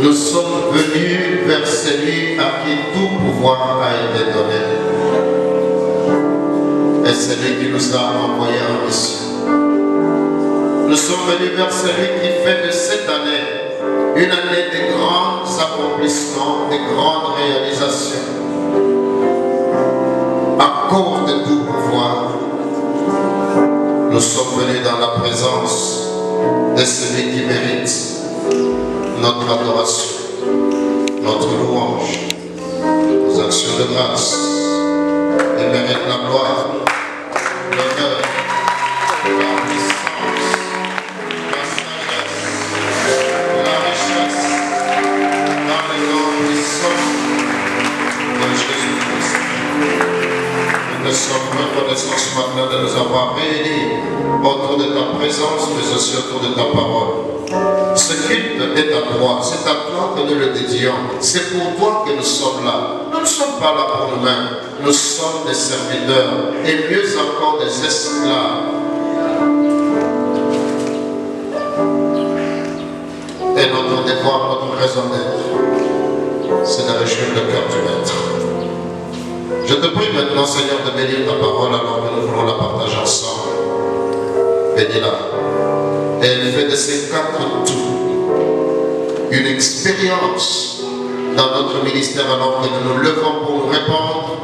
Nous sommes venus vers celui à qui tout pouvoir a été donné. Et celui qui nous a envoyés en mission. Nous sommes venus vers celui qui fait de cette année une année de grands accomplissements, de grandes réalisations. À cause de tout pouvoir, nous sommes venus dans la présence de celui qui mérite notre adoration, notre louange, nos actions de grâce, et mérite la gloire, l'honneur, la puissance, la sagesse, la richesse, dans le nom puissant de Jésus-Christ. Nous sommes reconnaissants ce matin de nous avoir réunis autour de ta présence, mais aussi autour de ta parole. Ce culte est à toi, c'est à toi que nous le dédions, c'est pour toi que nous sommes là. Nous ne sommes pas là pour nous-mêmes, nous sommes des serviteurs et mieux encore des esclaves. Et notre devoir, notre raison d'être, c'est de réjouir le cœur du Maître. Je te prie maintenant, Seigneur, de bénir ta parole alors que nous voulons la partager ensemble. Bénis-la. Et fais de ces 4 tours une expérience dans notre ministère alors que nous nous levons pour nous répandre,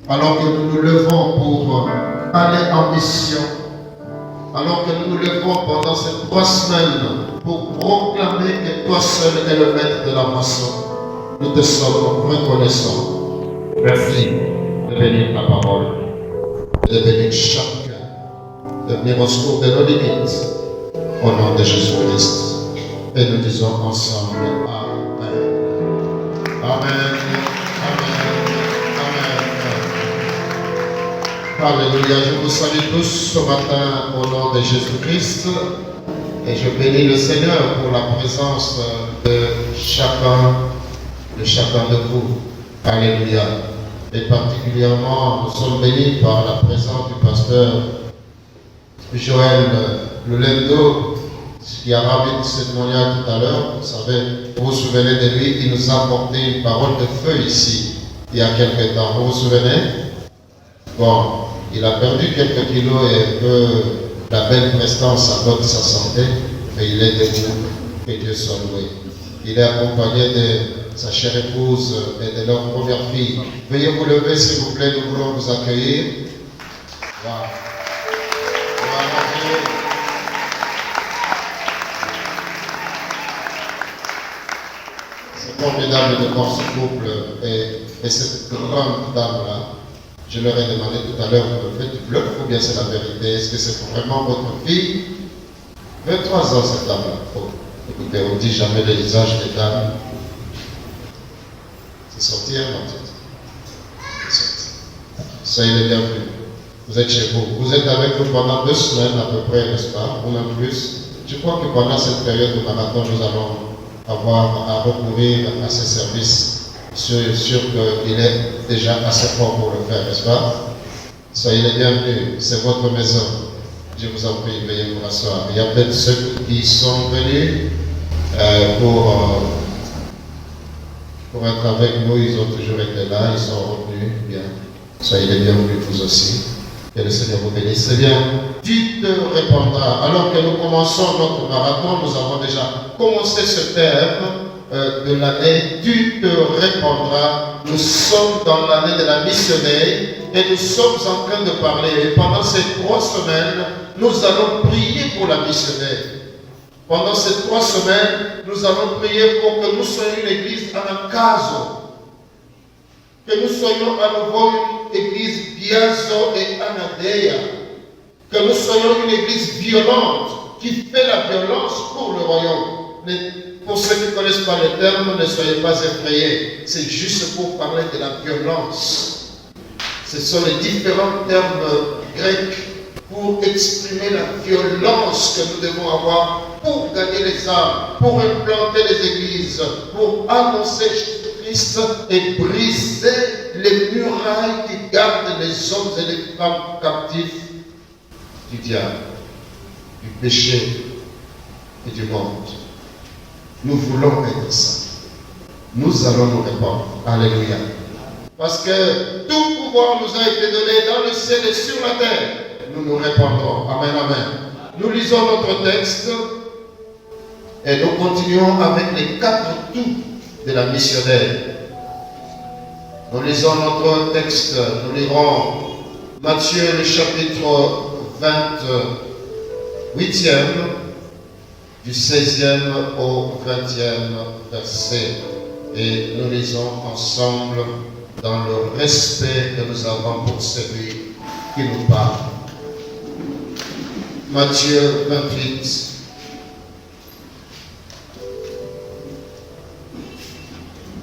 alors que nous nous levons pour aller en mission, alors que nous nous levons pendant ces 3 semaines pour proclamer que toi seul es le maître de la moisson. Nous te sommes reconnaissants. Merci de bénir ta parole, de bénir chacun, de venir au secours de nos limites, au nom de Jésus-Christ. Et nous disons ensemble Amen. Amen. Amen. Alléluia. Je vous salue tous ce matin au nom de Jésus-Christ. Et je bénis le Seigneur pour la présence de chacun de vous. Alléluia. Et particulièrement, nous sommes bénis par la présence du pasteur Joël Lulendo, qui a ramené ce témoignage tout à l'heure. Vous savez, vous vous souvenez de lui, qui nous a apporté une parole de feu ici, il y a quelques temps. Vous vous souvenez? Bon, il a perdu quelques kilos et un peu la belle prestance à cause de sa santé, mais il est debout, que Dieu soit loué. Il est accompagné de sa chère épouse et de leur première fille. Veuillez vous lever, s'il vous plaît, nous voulons vous accueillir. Voilà. C'est formidable de voir ce couple et cette grande dame-là. Je leur ai demandé tout à l'heure, vous faites du bluff ou bien c'est la vérité? Est-ce que c'est vraiment votre fille? 23 ans cette dame-là. Oh, écoutez, on ne dit jamais le visage des dames. C'est sorti, hein, ma petite? C'est sorti. Soyez les bienvenus. Vous êtes chez vous. Vous êtes avec nous pendant 2 semaines à peu près, n'est-ce pas? Ou même plus. Je crois que pendant cette période de marathon, nous allons avoir à recourir à ces services. Sûr qu'il est déjà assez fort pour le faire, n'est-ce pas? Soyez les bienvenus. C'est votre maison. Je vous en prie, veuillez vous rasseoir. Il y a peut-être ceux qui sont venus pour être avec nous, ils ont toujours été là, ils sont revenus. Bien. Soyez les bienvenus vous aussi. Que le Seigneur vous bénisse. C'est bien. Tu te répandras. Alors que nous commençons notre marathon, nous avons déjà commencé ce terme de l'année. Tu te répandras. Nous sommes dans l'année de la missionnaire et nous sommes en train de parler. Et pendant ces 3 semaines, nous allons prier pour la missionnaire. Pendant ces 3 semaines, nous allons prier pour que nous soyons une église en caso. Que nous soyons à nouveau une église biazo et anadea. Que nous soyons une église violente qui fait la violence pour le royaume. Pour ceux qui ne connaissent pas les termes, ne soyez pas effrayés. C'est juste pour parler de la violence. Ce sont les différents termes grecs pour exprimer la violence que nous devons avoir pour gagner les âmes, pour implanter les églises, pour annoncer Jésus-Christ et briser les murailles qui gardent les hommes et les femmes captifs du diable, du péché et du monde. Nous voulons être ça. nous allons nous répandre. Alléluia. Parce que tout pouvoir nous a été donné dans le ciel et sur la terre. Nous nous répandrons. Amen, amen. Nous lisons notre texte et nous continuons avec les 4 tout de la missionnaire. Nous lisons notre texte. Nous lirons Matthieu le chapitre 28e, du 16e au 20e verset. Et nous lisons ensemble dans le respect que nous avons pour celui qui nous parle. Matthieu 28.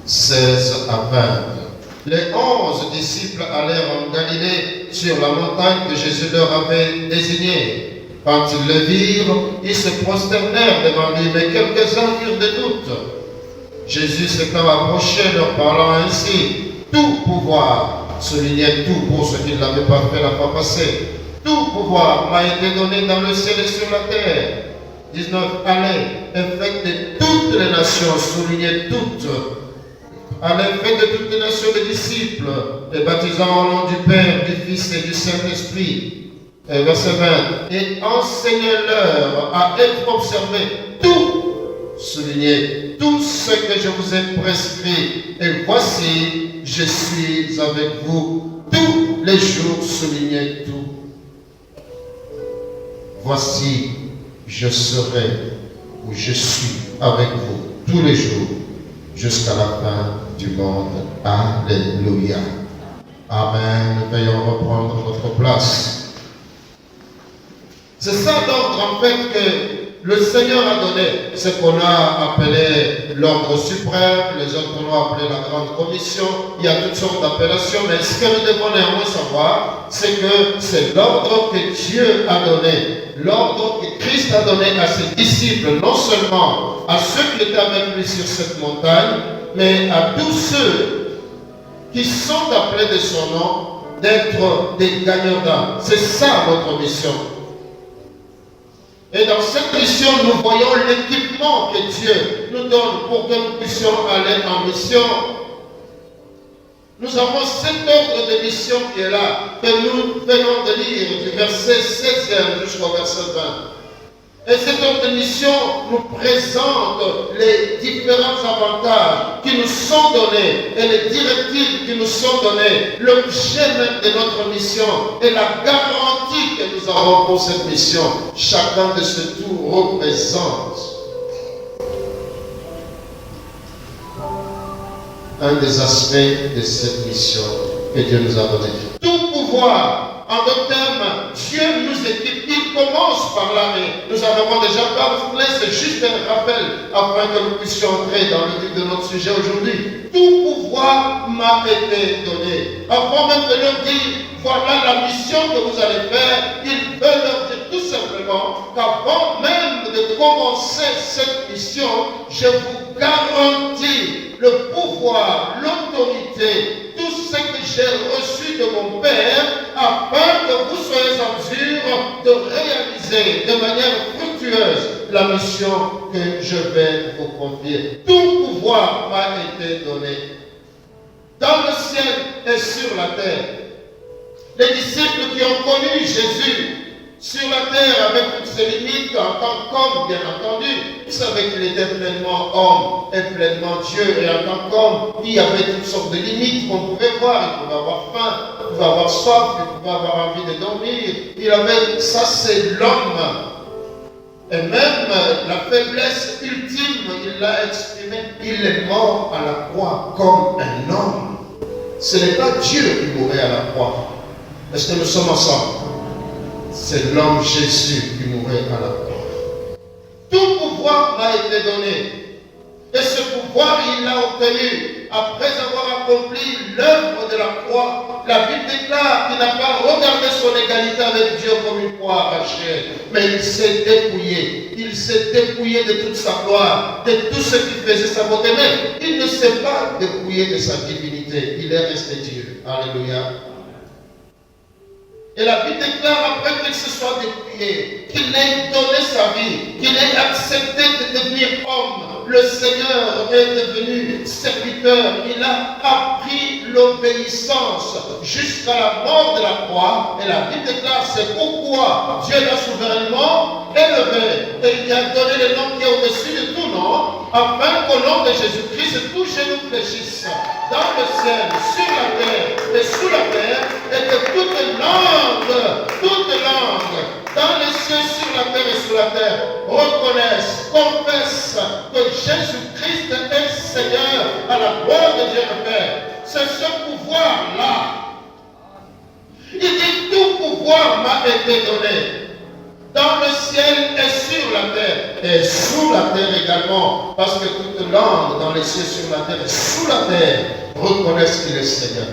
« 16 à 20. Les 11 disciples allèrent en Galilée sur la montagne que Jésus leur avait désignée. Quand ils le virent, ils se prosternèrent devant lui, mais quelques-uns eurent des doutes. Jésus s'étant approché, leur parlant ainsi, tout pouvoir, soulignait tout pour ce qu'il n'avait pas fait la fois passée, tout pouvoir m'a été donné dans le ciel et sur la terre. 19. Allez et faites de toutes les nations, soulignez toutes. Allez, faites de toutes les nations des disciples, les baptisant au nom du Père, du Fils et du Saint-Esprit. Verset 20. Et enseignez-leur à être observés tout, soulignez tout ce que je vous ai prescrit. Et voici, je suis avec vous tous les jours, soulignez tout. Voici, je serai ou je suis avec vous tous les jours jusqu'à la fin du monde. Alléluia. Amen. Veuillons reprendre notre place. C'est ça l'ordre en fait que le Seigneur a donné. Ce qu'on a appelé l'ordre suprême, les autres qu'on a appelé la grande commission. Il y a toutes sortes d'appellations, mais ce que nous devons néanmoins savoir, c'est que c'est l'ordre que Dieu a donné. L'ordre que Christ a donné à ses disciples, non seulement à ceux qui étaient avec lui sur cette montagne, mais à tous ceux qui sont appelés de son nom, d'être des gagnants d'âme. C'est ça notre mission. Et dans cette mission, nous voyons l'équipement que Dieu nous donne pour que nous puissions aller en mission. Nous avons cet ordre de mission qui est là, que nous venons de lire du verset 16e jusqu'au verset 20. Et cet ordre de mission nous présente les différents avantages qui nous sont donnés et les directives qui nous sont données, l'objet même de notre mission et la garantie que nous avons pour cette mission. Chacun de ces tours représente un des aspects de cette mission que Dieu nous a donné. Tout pouvoir, en d'autres termes, Dieu nous équipe. Il commence par là, mais nous en avons déjà parlé, c'est juste un rappel afin que nous puissions entrer dans le vif de notre sujet aujourd'hui. Tout pouvoir m'a été donné. Avant même de leur dire, voilà la mission que vous allez faire, il veut leur dire tout simplement qu'avant même de commencer cette mission, je vous garantis le pouvoir, l'autorité, tout ce que j'ai reçu de mon Père, afin que vous soyez en mesure de réaliser de manière fructueuse la mission que je vais vous confier. Tout pouvoir m'a été donné dans le ciel et sur la terre. Les disciples qui ont connu Jésus sur la terre avec toutes ses limites en tant qu'homme, bien entendu, ils savaient qu'il était pleinement homme et pleinement Dieu. Et en tant qu'homme, il y avait toutes sortes de limites qu'on pouvait voir. Il pouvait avoir faim, il pouvait avoir soif, il pouvait avoir envie de dormir. Il avait, ça c'est l'homme. Et même la faiblesse ultime, il l'a exprimée. Il est mort à la croix comme un homme. Ce n'est pas Dieu qui mourait à la croix. Est-ce que nous sommes ensemble? C'est l'homme Jésus qui mourait à la croix. Tout pouvoir m'a été donné. Et ce pouvoir, il l'a obtenu après avoir accompli l'œuvre de la croix. La Bible déclare qu'il n'a pas regardé son égalité avec Dieu comme une croix arrachée, mais il s'est dépouillé. Il s'est dépouillé de toute sa gloire, de tout ce qui faisait sa beauté. Mais il ne s'est pas dépouillé de sa divinité. Il est resté Dieu. Alléluia. Et la Bible déclare après qu'il se soit dépouillé, qu'il ait donné sa vie, qu'il ait accepté de devenir homme. Le Seigneur est devenu serviteur. Il a appris l'obéissance jusqu'à la mort de la croix. Et la Bible déclare, c'est pourquoi Dieu l'a souverainement élevé. Et il lui a donné le nom qui est au-dessus de tout nom, afin qu'au nom de Jésus-Christ, tout genou fléchisse dans le ciel, sur la terre et sous la terre, et que toute langue, dans les cieux, sur la terre et sous la terre, reconnaissent, confessent que Jésus-Christ est Seigneur à la gloire de Dieu le Père. C'est ce pouvoir-là. Il dit, tout pouvoir m'a été donné dans le ciel et sur la terre, et sous la terre également, parce que toute langue dans les cieux, sur la terre et sous la terre reconnaissent qu'il est Seigneur.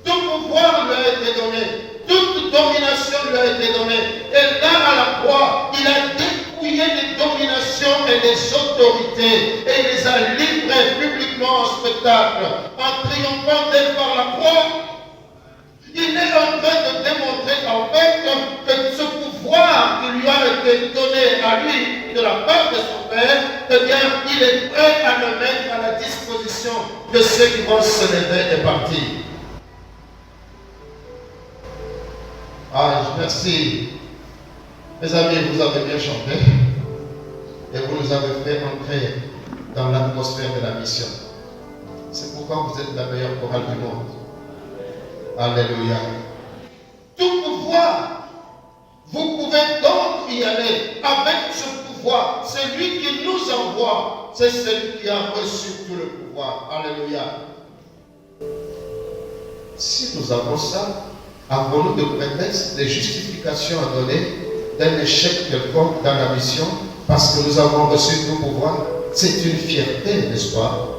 Tout pouvoir lui a été donné, toute domination lui a été donnée. Et là, à la croix, il a dépouillé les dominations et les autorités, et il les a livrées publiquement en spectacle, en triomphant d'elle par la croix. Il est en train de démontrer en fait que ce pouvoir qui lui a été donné à lui de la part de son Père, eh bien, il est prêt à le mettre à la disposition de ceux qui vont se lever et partir. Ah, merci. Mes amis, vous avez bien chanté et vous nous avez fait entrer dans l'atmosphère de la mission. C'est pourquoi vous êtes la meilleure chorale du monde. Alléluia. Tout pouvoir, vous pouvez donc y aller avec ce pouvoir. C'est lui qui nous envoie. C'est celui qui a reçu tout le pouvoir. Alléluia. Si nous avons ça, avons-nous de prétextes, des justifications à donner d'un échec quelconque dans la mission parce que nous avons reçu tout pouvoir? C'est une fierté, n'est-ce pas?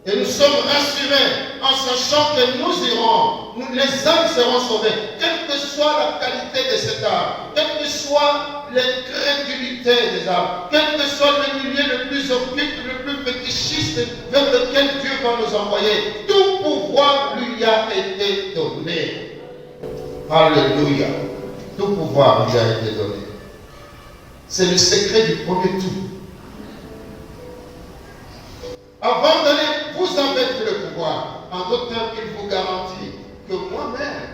Et nous sommes rassurés en sachant que nous irons, les âmes seront sauvées, quelle que soit la qualité de cette âme, quelle que soit l'incrédulité des âmes, quel que soit le milieu le plus occulte, le plus fétichiste vers lequel Dieu va nous envoyer. Tout pouvoir lui a été donné. Alléluia. Tout pouvoir lui a été donné. C'est le secret du premier tour. Avant d'aller, vous avez tout le pouvoir. En d'autres termes, il vous garantit que moi-même,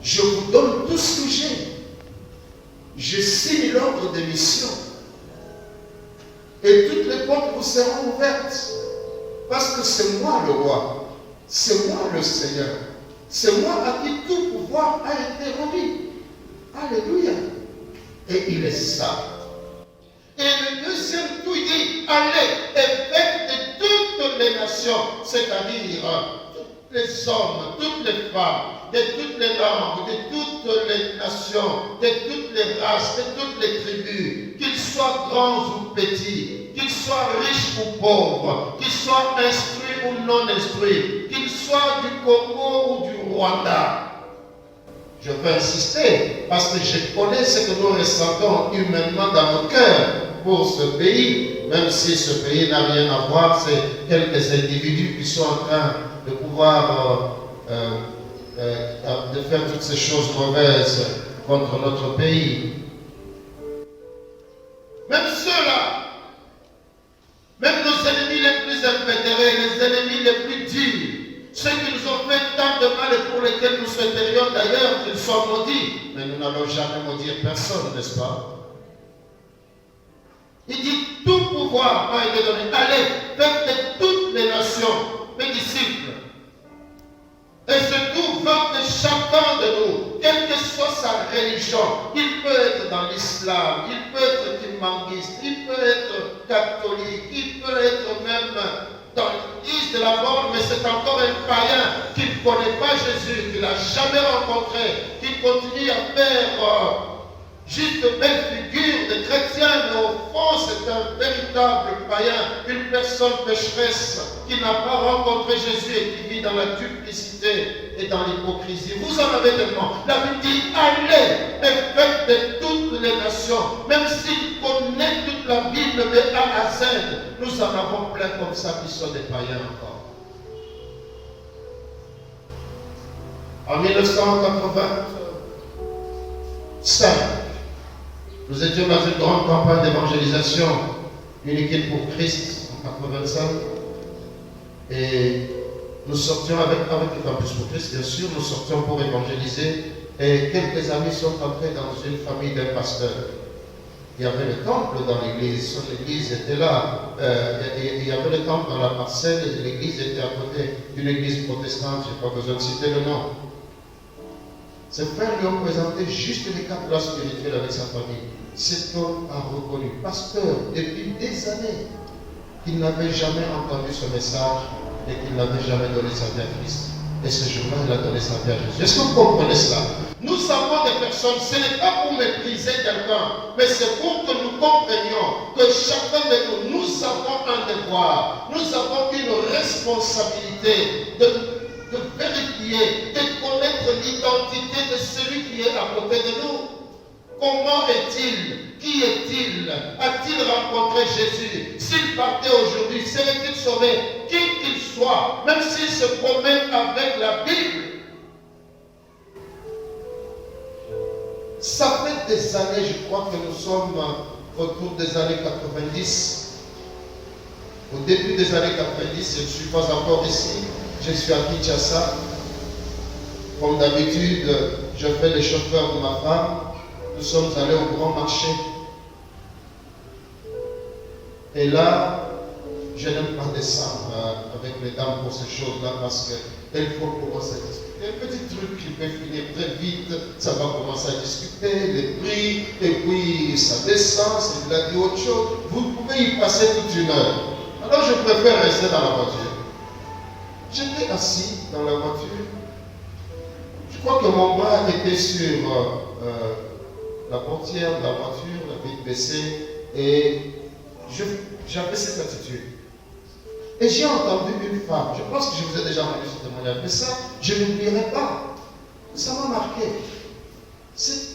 je vous donne tout ce que j'ai. Je signe l'ordre de mission. Et toutes les portes vous seront ouvertes. Parce que c'est moi le roi. C'est moi le Seigneur. C'est moi à qui tout pouvoir a été remis. Alléluia. Et il est ça. Et le deuxième tout, il dit, allez et faites de toutes les nations, c'est-à-dire tous les hommes, toutes les femmes, de toutes les langues, de toutes les nations, de toutes les races, de toutes les tribus, qu'ils soient grands ou petits, qu'ils soient riches ou pauvres, qu'ils soient instruits ou non instruits, qu'ils soient du Congo ou du Rwanda. Je veux insister parce que je connais ce que nous ressentons humainement dans nos cœurs pour ce pays, même si ce pays n'a rien à voir, c'est quelques individus qui sont en train de pouvoir de faire toutes ces choses mauvaises contre notre pays. Même ceux-là, même nos ennemis les plus invétérés, les ennemis les plus durs, ceux qui nous ont fait tant de mal et pour lesquels nous souhaiterions d'ailleurs qu'ils soient maudits, mais nous n'allons jamais maudire personne, n'est-ce pas? Il dit, tout pouvoir a été donné. Allez, faites de toutes les nations mes disciples. Et surtout, veut que chacun de nous, quelle que soit sa religion, il peut être dans l'islam, il peut être kimangiste, il peut être catholique, il peut être même dans l'église de la mort, mais c'est encore un païen qui ne connaît pas Jésus, qui ne l'a jamais rencontré, qui continue à faire juste belle figure de chrétien, mais au fond c'est un véritable païen, une personne pécheresse qui n'a pas rencontré Jésus et qui vit dans la duplicité et dans l'hypocrisie. Vous en avez tellement. La Bible dit, allez et faites de toutes les nations, même s'il connaît toute la Bible de A à Z, nous en avons plein comme ça qui sont des païens encore. En 1985, nous étions dans une grande campagne d'évangélisation, une équipe pour Christ en 85. Et nous sortions avec le campus pour Christ, bien sûr, nous sortions pour évangéliser. Et quelques amis sont entrés dans une famille d'un pasteur. Il y avait le temple dans l'église, son église était là. Il y avait le temple dans la parcelle et l'église était à côté d'une église protestante, je n'ai pas besoin de citer le nom. Ses frères lui ont présenté juste les 4 places spirituelles avec sa famille. Cet homme a reconnu, pasteur, depuis des années, qu'il n'avait jamais entendu ce message et qu'il n'avait jamais donné sa vie à Christ. Et ce jour-là, il a donné sa vie à Jésus. Est-ce que vous comprenez cela? Nous avons des personnes, ce n'est pas pour mépriser quelqu'un, mais c'est pour que nous comprenions que chacun de nous, nous avons un devoir, nous avons une responsabilité de vérifier, de connaître l'identité de celui qui est à côté de nous. Comment est-il? Qui est-il? A-t-il rencontré Jésus? S'il partait aujourd'hui, serait-il sauvé? Qui qu'il soit, même s'il se promène avec la Bible. Ça fait des années, je crois que nous sommes autour des années 90. Au début des années 90, je ne suis pas encore ici. Je suis à Kinshasa. Comme d'habitude, je fais les chauffeurs de ma femme. Nous sommes allés au grand marché. Et là, je n'aime pas descendre avec les dames pour ces choses-là parce qu'elles faut commencer à discuter. Un petit truc qui peut finir très vite, ça va commencer à discuter, les prix, et puis ça descend, c'est de la dit autre chose. Vous pouvez y passer toute une heure. Alors je préfère rester dans la voiture. J'étais assis dans la voiture. Je crois que mon bras était sur la portière de la voiture, la vitre baissée, et j'avais cette attitude. Et j'ai entendu une femme, je pense que je vous ai déjà rendu ce témoignage, mais ça, je ne l'oublierai pas. Ça m'a marqué.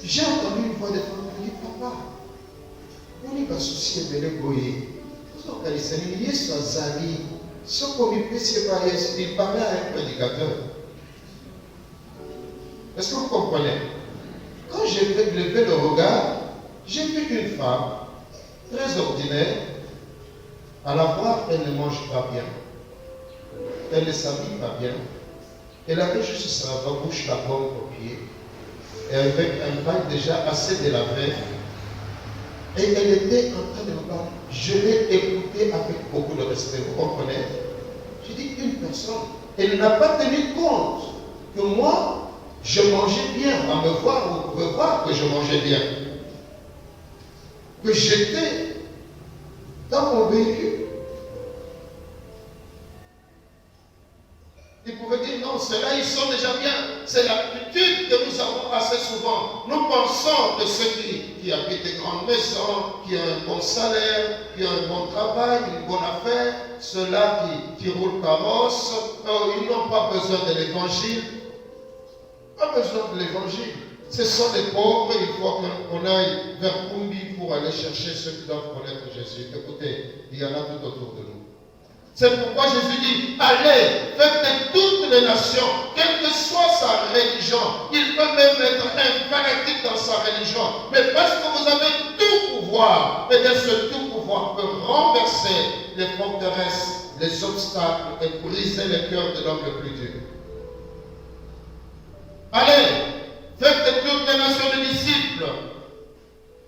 J'ai entendu une voix de femme qui dit, papa, on y va soucier de l'égoïe. Vous organisez, il y a ce Zali, ce qu'on il parlait à un prédicateur. Est-ce que vous comprenez? Quand j'ai levé le regard, j'ai vu une femme très ordinaire. À la voir, elle ne mange pas bien. Elle ne s'habille pas bien. Elle avait juste sa bouche, la gomme au pied. Et avec un bain déjà assez délabré. Et elle était en train de me parler. Je l'ai écoutée avec beaucoup de respect. Vous comprenez? J'ai dit une personne. Elle n'a pas tenu compte que moi, je mangeais bien. À me voir, vous pouvez voir que je mangeais bien. Que j'étais dans mon véhicule. Ils pouvaient dire non, ceux-là, ils sont déjà bien. C'est l'habitude que nous avons assez souvent. Nous pensons que ceux qui habitent des grandes maisons, qui ont un bon salaire, qui ont un bon travail, une bonne affaire, ceux-là qui roulent carrosse, ils n'ont pas besoin de l'évangile. Pas besoin de l'évangile. Ce sont les pauvres, il faut qu'on aille vers Kumbi pour aller chercher ceux qui doivent connaître Jésus. Écoutez, il y en a tout autour de nous. C'est pourquoi Jésus dit, allez, faites de toutes les nations, quelle que soit sa religion. Il peut même être un fanatique dans sa religion. Mais parce que vous avez tout pouvoir, et bien ce tout pouvoir peut renverser les forteresses, les obstacles et briser le cœur de l'homme le plus dur. Allez, faites de toutes les nations des disciples,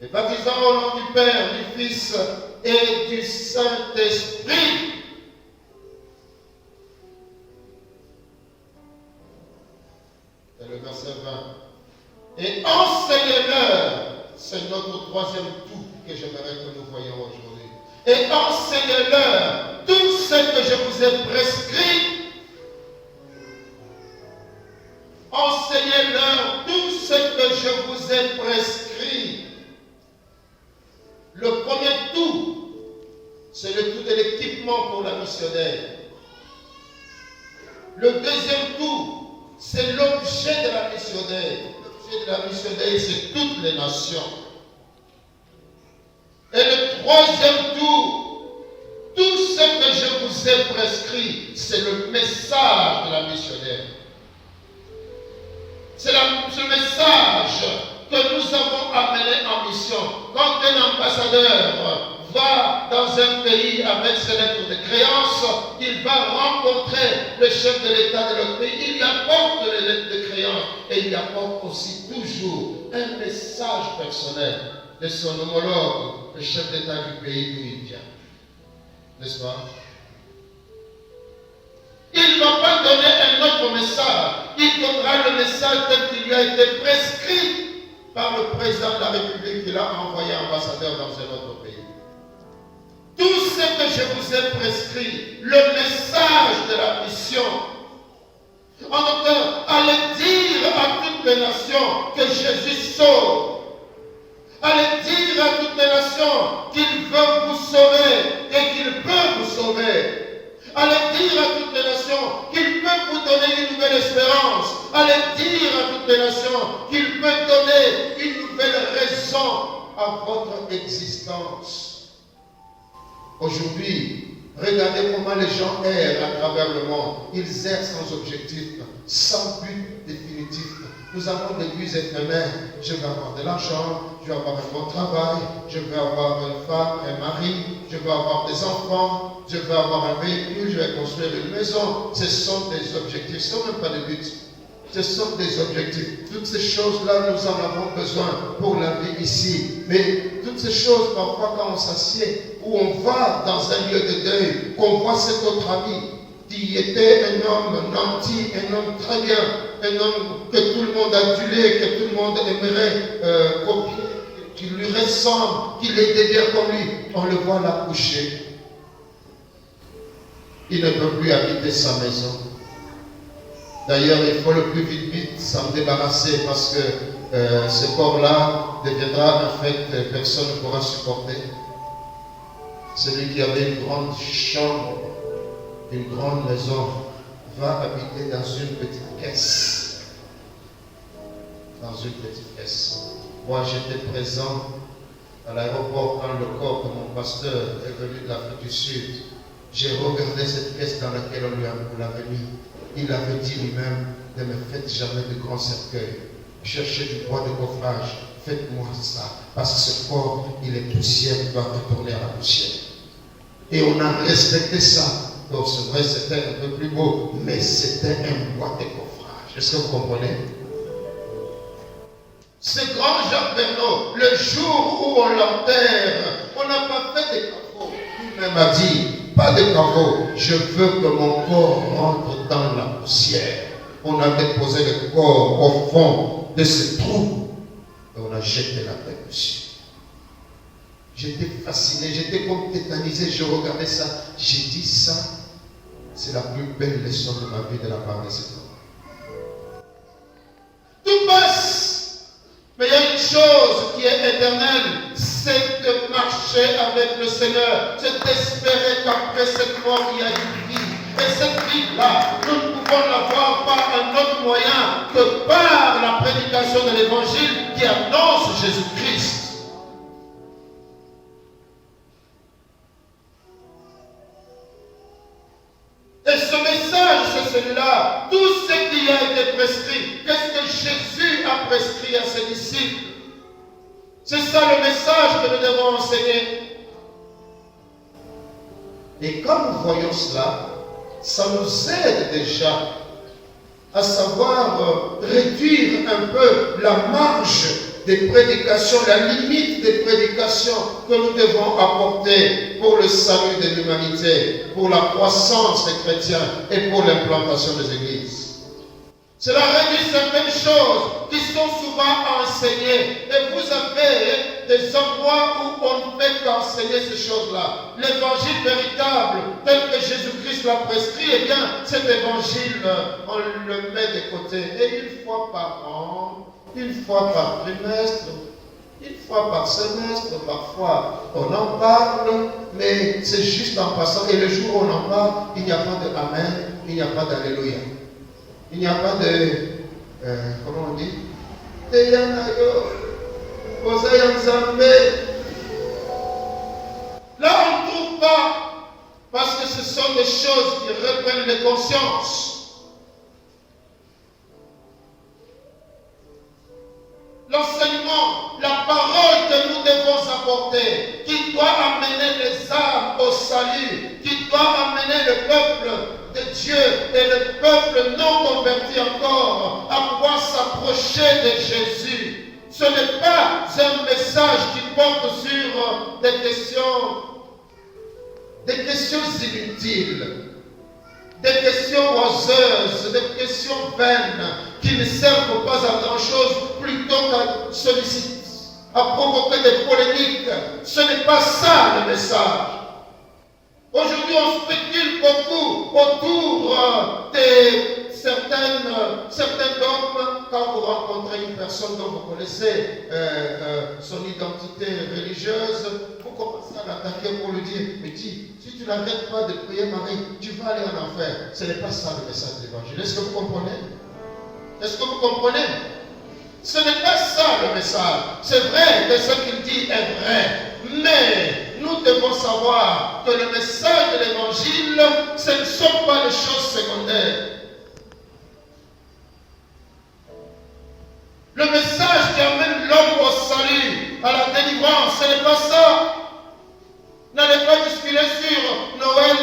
et baptisant au nom du Père, du Fils et du Saint-Esprit. C'est le verset 20. Et enseignez-leur, c'est notre troisième tout que j'aimerais que nous voyions aujourd'hui. Et enseignez-leur tout ce que je vous ai prescrit. Enseignez-leur tout ce que je vous ai prescrit. Le premier tout, c'est le tout de l'équipement pour la missionnaire. Le deuxième tout, c'est l'objet de la missionnaire. L'objet de la missionnaire, c'est toutes les nations. Et le troisième tout, tout ce que je vous ai prescrit, c'est le message de la missionnaire. ce message que nous avons amené en mission. Quand un ambassadeur va dans un pays avec ses lettres de créance, il va rencontrer le chef de l'État de l'autre pays, il lui apporte les lettres de créance et il lui apporte aussi toujours un message personnel de son homologue, le chef d'État du pays d'où il vient. N'est-ce pas? Il ne va pas donner un autre message. Il donnera le message tel qu'il lui a été prescrit par le président de la République qui l'a envoyé ambassadeur dans un autre pays. Tout ce que je vous ai prescrit, le message de la mission, en d'autres, allez dire à toutes les nations que Jésus sauve. Allez dire à toutes les nations qu'il veut vous sauver et qu'il peut vous sauver. Allez dire à toutes les nations qu'il peut vous donner une nouvelle espérance. Allez dire à toutes les nations qu'il peut donner une nouvelle raison à votre existence. Aujourd'hui, regardez comment les gens errent à travers le monde. Ils errent sans objectif, sans but définitif. Nous avons des buts éphémères. Je vais avoir de l'argent, je vais avoir un bon travail, je vais avoir une femme, un mari, je vais avoir des enfants, je vais avoir un véhicule, je vais construire une maison. Ce sont des objectifs, ce ne sont même pas des buts. Ce sont des objectifs. Toutes ces choses-là, nous en avons besoin pour la vie ici. Mais toutes ces choses, parfois, quand on s'assied, ou on va dans un lieu de deuil, qu'on voit cet autre ami qui était un homme nanti, un homme très bien, un homme que tout le monde adulait, que tout le monde aimerait copier, qui lui ressemble, qu'il était bien comme lui. On le voit là couché. Il ne peut plus habiter sa maison. D'ailleurs, il faut le plus vite s'en débarrasser parce que ce corps-là deviendra un fait que personne ne pourra supporter. Celui qui avait une grande chambre, une grande maison, va habiter dans une petite caisse. Dans une petite caisse. Moi, j'étais présent à l'aéroport quand le corps de mon pasteur est venu de l'Afrique du Sud. J'ai regardé cette caisse dans laquelle on lui l'avait mis. Il avait dit lui-même, ne me faites jamais de grands cercueils. Cherchez du bois de coffrage. Faites-moi ça. Parce que ce corps, il est poussière, il doit retourner à la poussière. Et on a respecté ça. Donc c'est vrai, c'était un peu plus beau, mais c'était un bois de coffrage. Est-ce que vous comprenez? Ce grand Jacques Verneau, le jour où on l'enterre, on n'a pas fait des caveaux. Lui-même a dit, pas de caveaux, je veux que mon corps rentre dans la poussière. On a déposé le corps au fond de ce trou et on a jeté la tête dessus. J'étais fasciné, j'étais comme tétanisé, je regardais ça. J'ai dit ça, c'est la plus belle leçon de ma vie de la part de cet homme. Tout passe, mais il y a une chose qui est éternelle, c'est de marcher avec le Seigneur, c'est d'espérer qu'après cette mort, il y a une vie. Et cette vie-là, nous ne pouvons l'avoir par un autre moyen que par la prédication de l'Évangile qui annonce Jésus-Christ. Et ce message, c'est celui-là. Tout ce qui a été prescrit, qu'est-ce que Jésus a prescrit à ses disciples? C'est ça le message que nous devons enseigner. Et quand nous voyons cela, ça nous aide déjà à savoir réduire un peu la marge des prédications, la limite des prédications que nous devons apporter pour le salut de l'humanité, pour la croissance des chrétiens et pour l'implantation des églises. Cela réduit certaines choses qui sont souvent enseignées. Et vous avez des endroits où on ne fait qu'enseigner ces choses-là. L'évangile véritable, tel que Jésus-Christ l'a prescrit, eh bien, cet évangile, on le met de côté. Et une fois par an, une fois par trimestre, une fois par semestre, parfois on en parle, mais c'est juste en passant. Et le jour où on en parle, il n'y a pas de Amen, il n'y a pas d'Alléluia. Il n'y a pas de, comment on dit? Là, on ne trouve pas, parce que ce sont des choses qui reprennent les consciences. salut, qui doit amener le peuple de Dieu et le peuple non converti encore à pouvoir s'approcher de Jésus. Ce n'est pas un message qui porte sur des questions inutiles, des questions oiseuses, des questions vaines qui ne servent pas à grand chose, plutôt qu'à solliciter, à provoquer des polémiques. Ce n'est pas ça le message. Aujourd'hui, on spécule beaucoup autour de certains dogmes. Quand vous rencontrez une personne dont vous connaissez son identité religieuse, vous commencez à l'attaquer pour lui dire, mais dis, si tu n'arrêtes pas de prier Marie, tu vas aller en enfer. Ce n'est pas ça le message de l'évangile. Est-ce que vous comprenez? Est-ce que vous comprenez? Ce n'est pas ça le message. C'est vrai que ce qu'il dit est vrai. Mais nous devons savoir que le message de l'évangile, ce ne sont pas les choses secondaires. Le message qui amène l'homme au salut, à la délivrance, ce n'est pas ça. N'allez pas discuter sur Noël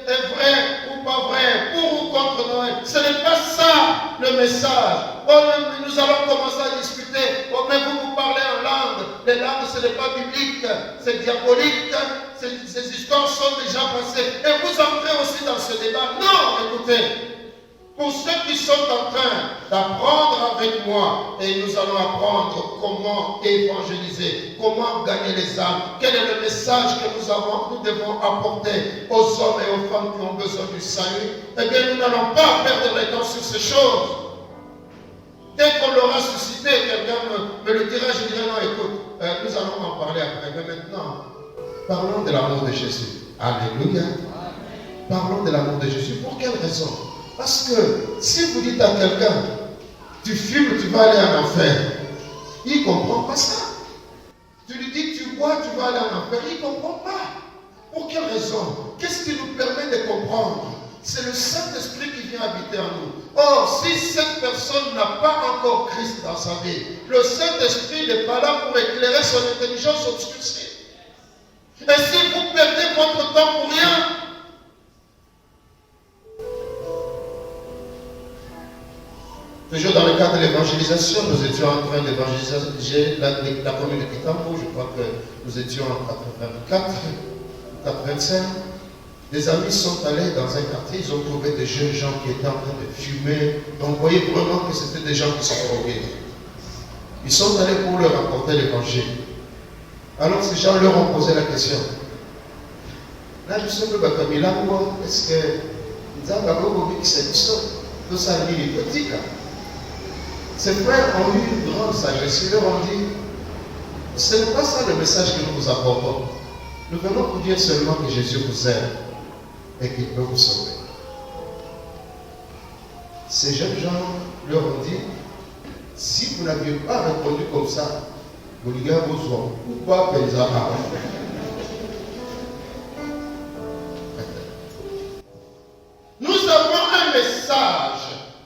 est vrai ou pas vrai, pour ou contre Noël. Ce n'est pas ça le message. Oh, nous allons commencer à discuter. Oh, mais vous parlez en langue. Les langues, ce n'est pas biblique, c'est diabolique. Ces histoires sont déjà passées. Et vous entrez aussi dans ce débat. Non, écoutez. Pour ceux qui sont en train d'apprendre avec moi, et nous allons apprendre comment évangéliser, comment gagner les âmes, quel est le message que nous devons apporter aux hommes et aux femmes qui ont besoin du salut, eh bien nous n'allons pas perdre le temps sur ces choses. Dès qu'on l'aura suscité, quelqu'un me le dira, je dirai non, écoute, nous allons en parler après. Mais maintenant, parlons de l'amour de Jésus. Alléluia. Parlons de l'amour de Jésus. Pour quelle raison? Parce que si vous dites à quelqu'un, tu fumes, tu vas aller en enfer, il ne comprend pas ça. Tu lui dis, tu bois, tu vas aller en enfer, il ne comprend pas. Pour quelle raison? Qu'est-ce qui nous permet de comprendre? C'est le Saint-Esprit qui vient habiter en nous. Or, si cette personne n'a pas encore Christ dans sa vie, le Saint-Esprit n'est pas là pour éclairer son intelligence obscurcie. Et si vous perdez votre temps pour rien, toujours dans le cadre de l'évangélisation, nous étions en train d'évangéliser la commune de Kitambo. Je crois que nous étions en 84, 85. Des amis sont allés dans un quartier, ils ont trouvé des jeunes gens qui étaient en train de fumer. Donc vous voyez vraiment que c'était des gens qui sont drogués. Ils sont allés pour leur apporter l'évangile. Alors ces gens leur ont posé la question. Là, nous sommes comme il a est-ce que nous avons vu que c'est tout ça, il est petit. Ces frères ont eu une grande sagesse. Ils leur ont dit, ce n'est pas ça le message que nous vous apportons. Nous venons vous dire seulement que Jésus vous aime et qu'il peut vous sauver. Ces jeunes gens leur ont dit, si vous n'aviez pas répondu comme ça, vous lui avez besoin. Pourquoi Pézara? Nous avons un message.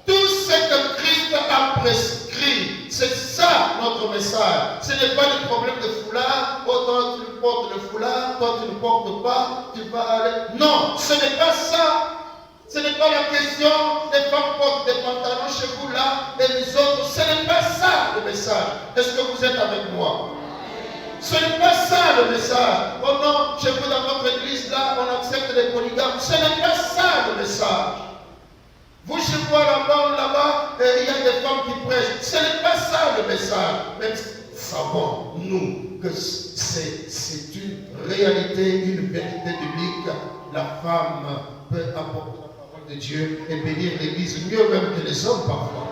Tout ce que Christ a prescrit, c'est ça notre message. Ce n'est pas le problème de foulard. Oh, toi tu portes le foulard, toi tu ne portes pas, tu vas aller. Non, ce n'est pas ça. Ce n'est pas la question des femmes portent des pantalons chez vous là et les autres. Ce n'est pas ça le message. Est-ce que vous êtes avec moi? Ce n'est pas ça le message. Oh non, chez vous dans votre église là, on accepte les polygames. Ce n'est pas ça le message. Vous chez vous là-bas, il y a des femmes qui prêchent. Ce n'est pas ça le message. Même savons, nous, que c'est une réalité, une vérité biblique. La femme peut apporter la parole de Dieu et bénir l'église mieux même que les hommes parfois.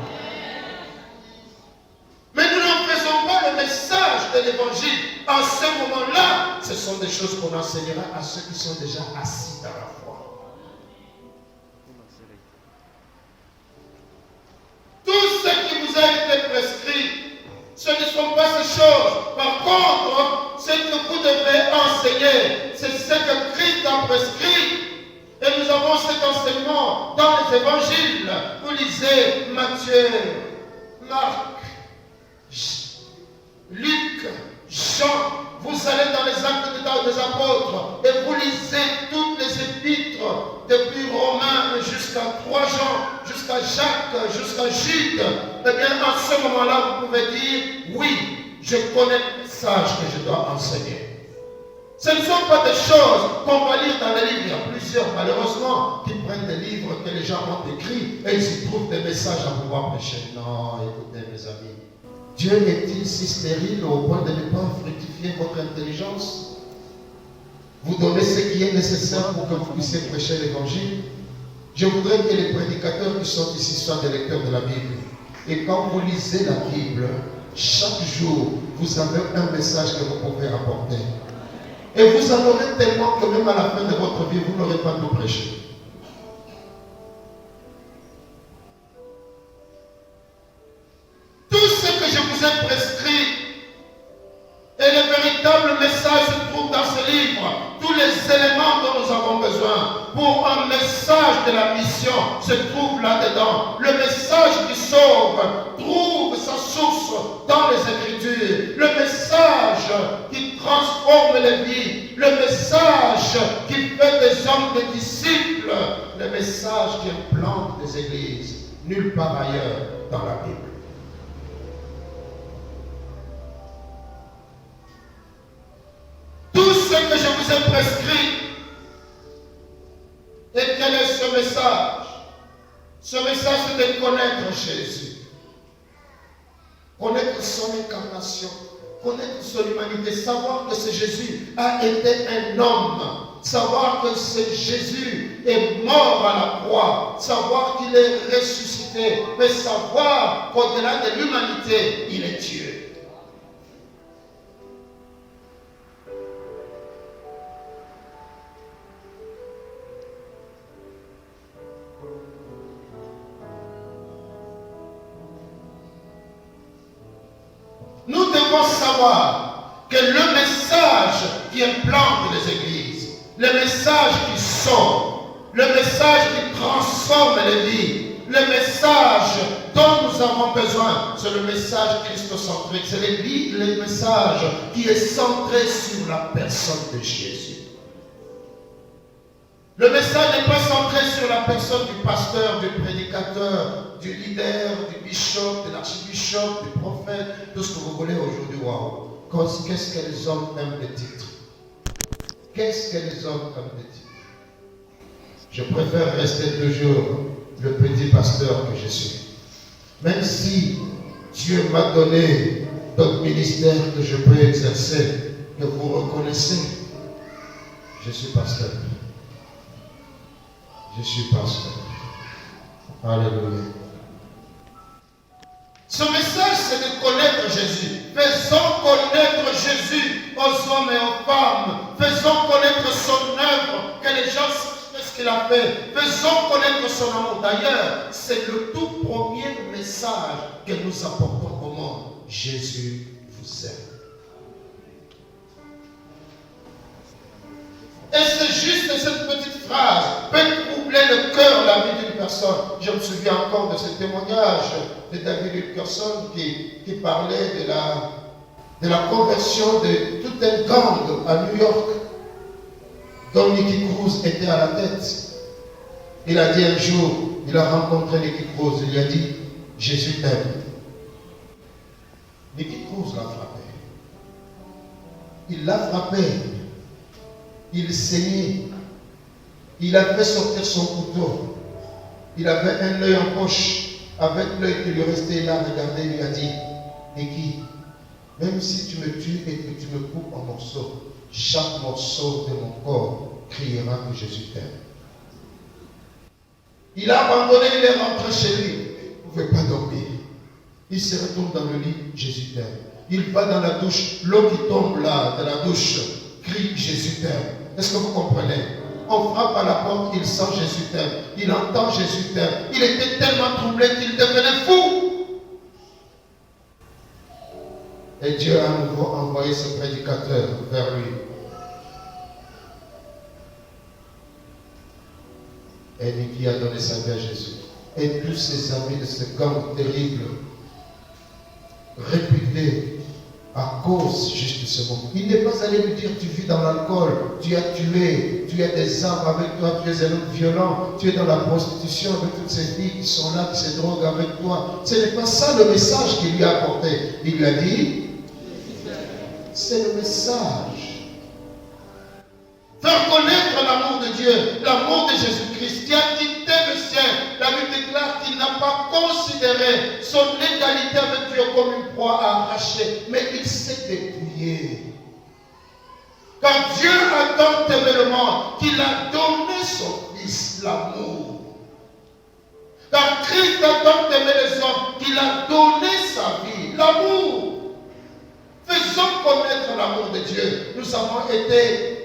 Mais nous n'en faisons pas le message de l'évangile. En ce moment-là, ce sont des choses qu'on enseignera à ceux qui sont déjà assis dans la foi. Tout ce qui vous a été prescrit, ce ne sont pas ces choses. Par contre, ce que vous devez enseigner, c'est ce que Christ a prescrit. Et nous avons cet enseignement dans les évangiles. Vous lisez Matthieu, Marc, Luc, Jean, vous allez dans les actes des apôtres et vous lisez toutes les épîtres depuis Romains jusqu'à 3 Jean, jusqu'à Jacques, jusqu'à Jude, eh bien à ce moment-là, vous pouvez dire, oui, je connais le message que je dois enseigner. Ce ne sont pas des choses qu'on va lire dans les livres. Il y a plusieurs, malheureusement, qui prennent des livres que les gens ont écrits et ils y trouvent des messages à pouvoir prêcher. Non, écoutez mes amis. Dieu est-il si stérile au point de ne pas fructifier votre intelligence? Vous donnez ce qui est nécessaire pour que vous puissiez prêcher l'évangile. Je voudrais que les prédicateurs qui sont ici soient des lecteurs de la Bible. Et quand vous lisez la Bible, chaque jour, vous avez un message que vous pouvez apporter. Et vous en aurez tellement que même à la fin de votre vie, vous n'aurez pas tout prêché. Tout ce que je vous ai prescrit et le véritable message se trouve dans ce livre. Tous les éléments dont nous avons besoin pour un message de la mission se trouvent là-dedans. Le message qui sauve trouve sa source dans les Écritures. Le message qui transforme les vies. Le message qui fait des hommes des disciples. Le message qui implante des églises. Nulle part ailleurs dans la Bible. Tout ce que je vous ai prescrit. Et quel est ce message? Ce message, c'est de connaître Jésus. Connaître son incarnation. Connaître son humanité. Savoir que ce Jésus a été un homme. Savoir que ce Jésus est mort à la croix. Savoir qu'il est ressuscité. Mais savoir qu'au-delà de l'humanité, il est Dieu. Nous devons savoir que le message qui implante les églises, le message qui sauve, le message qui transforme les vies, le message dont nous avons besoin, c'est le message christocentrique. C'est le message qui est centré sur la personne de Jésus. Le message n'est pas centré sur la personne du pasteur, du prédicateur, du leader, du bishop, de l'archibishop, du prophète, tout ce que vous voulez aujourd'hui. Wow. Qu'est-ce que les hommes aiment les titres? Qu'est-ce que les hommes aiment les titres? Je préfère rester toujours le petit pasteur que je suis. Même si Dieu m'a donné d'autres ministères que je peux exercer, que vous reconnaissez, je suis pasteur. Je suis pasteur. Alléluia. Ce message, c'est de connaître Jésus. Faisons connaître Jésus aux hommes et aux femmes. Faisons connaître son œuvre, que les gens sachent ce qu'il a fait. Faisons connaître son amour. D'ailleurs, c'est le tout premier message que nous apportons au monde. Jésus vous aime. Et c'est juste cette petite phrase peut troubler le cœur, la vie d'une personne. Je me souviens encore de ce témoignage de David Wilkerson qui parlait de la conversion de tout un gang à New York, dont Nicky Cruz était à la tête. Il a dit un jour, il a rencontré Nicky Cruz, il lui a dit, Jésus t'aime. Nicky Cruz l'a frappé. Il l'a frappé. Il saignait. Il a fait sortir son couteau. Il avait un œil en poche. Avec l'œil qui lui restait, il a regardé, il lui a dit, Nicky, même si tu me tues et que tu me coupes en morceaux, chaque morceau de mon corps criera que Jésus t'aime. Il a abandonné, il est rentré chez lui. Il ne pouvait pas dormir. Il se retourne dans le lit, Jésus t'aime. Il va dans la douche, l'eau qui tombe là, de la douche, crie Jésus t'aime. Est-ce que vous comprenez? On frappe à la porte, il sent Jésus t'aime. Il entend Jésus t'aime. Il était tellement troublé qu'il devenait fou. Et Dieu a à nouveau envoyé ce prédicateur vers lui. Et Nicky a donné sa vie à Jésus. Et tous ses amis de ce gang terrible, réputés à à cause juste de ce mot. Il n'est pas allé lui dire tu vis dans l'alcool, tu as tué, tu as des armes avec toi, tu es un homme violent, tu es dans la prostitution avec toutes ces filles qui sont là, qui se droguent avec toi. Ce n'est pas ça le message qu'il lui a apporté. Il lui a dit, c'est le message. Faire connaître l'amour de Dieu, l'amour de Jésus-Christ qui a quitté le ciel. La Bible déclare qu'il n'a pas considéré son égalité avec Dieu comme une proie à arracher, mais il s'est dépouillé. Car Dieu a tant aimé le monde qu'il a donné son Fils, l'amour. Car Christ a tant aimé les hommes qu'il a donné sa vie, l'amour. Faisons connaître l'amour de Dieu. Nous avons été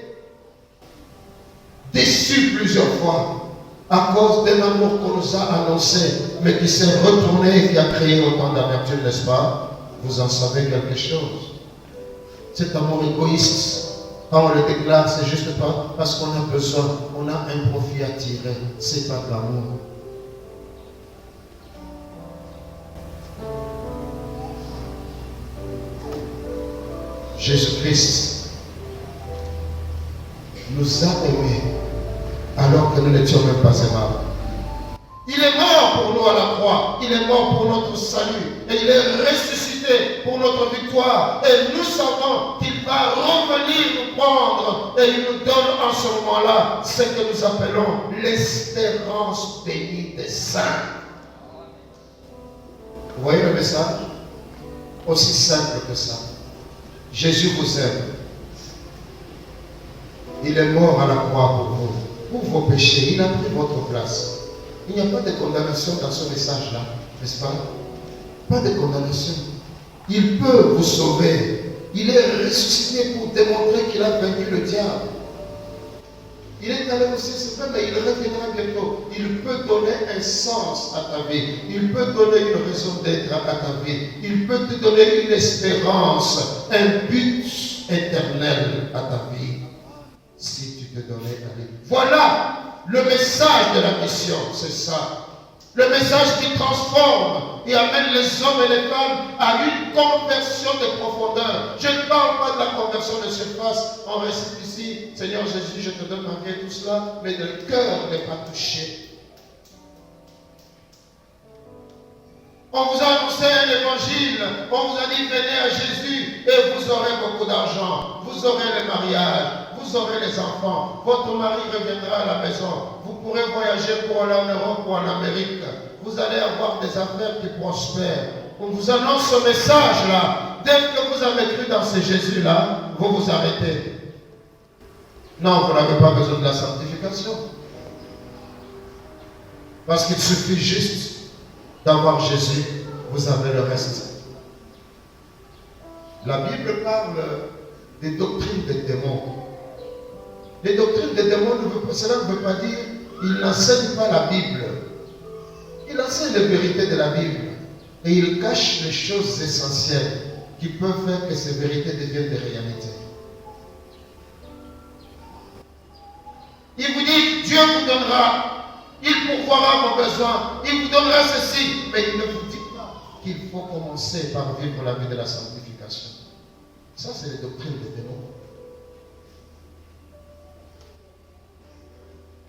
déçus plusieurs fois à cause d'un amour qu'on nous a annoncé, mais qui s'est retourné et qui a créé autant d'amertume, n'est-ce pas? Vous en savez quelque chose. Cet amour égoïste, quand on le déclare, c'est juste pas parce qu'on a besoin, on a un profit à tirer. C'est pas de l'amour. Jésus-Christ nous a aimés alors que nous n'étions même pas aimables. Il est mort pour nous à la croix. Il est mort pour notre salut. Et il est ressuscité pour notre victoire. Et nous savons qu'il va revenir nous prendre. Et il nous donne en ce moment-là ce que nous appelons l'espérance bénie des saints. Vous voyez le message? Aussi simple que ça. Jésus vous aime. Il est mort à la croix pour vous. Pour vos péchés, il a pris votre place. Il n'y a pas de condamnation dans ce message-là, n'est-ce pas? Pas de condamnation. Il peut vous sauver. Il est ressuscité pour démontrer qu'il a vaincu le diable. Il est allé aussi, c'est vrai, mais il reviendra bientôt. Il peut donner un sens à ta vie. Il peut donner une raison d'être à ta vie. Il peut te donner une espérance, un but éternel à ta vie. Si tu te donnais à lui. Voilà le message de la mission, c'est ça. Le message qui transforme et amène les hommes et les femmes à une conversion de profondeur. Je ne parle pas de la conversion de surface. On récite ici, Seigneur Jésus, je te donne ma vie et tout cela, mais le cœur n'est pas touché. On vous a annoncé un évangile, on vous a dit venez à Jésus et vous aurez beaucoup d'argent, vous aurez le mariage, vous aurez les enfants, votre mari reviendra à la maison, vous pourrez voyager pour aller en Europe ou en Amérique, vous allez avoir des affaires qui prospèrent. On vous annonce ce message-là, dès que vous avez cru dans ce Jésus-là, vous vous arrêtez. Non, vous n'avez pas besoin de la sanctification. Parce qu'il suffit juste d'avoir Jésus, vous avez le reste. La Bible parle des doctrines des démons. Les doctrines des démons, cela ne veut pas dire qu'ils n'enseignent pas la Bible. Ils enseignent les vérités de la Bible. Et ils cachent les choses essentielles qui peuvent faire que ces vérités deviennent des réalités. Il vous dit, Dieu vous donnera. Il pourvoira vos besoins. Il vous donnera ceci. Mais il ne vous dit pas qu'il faut commencer par vivre la vie de la sanctification. Ça, c'est les doctrines des démons.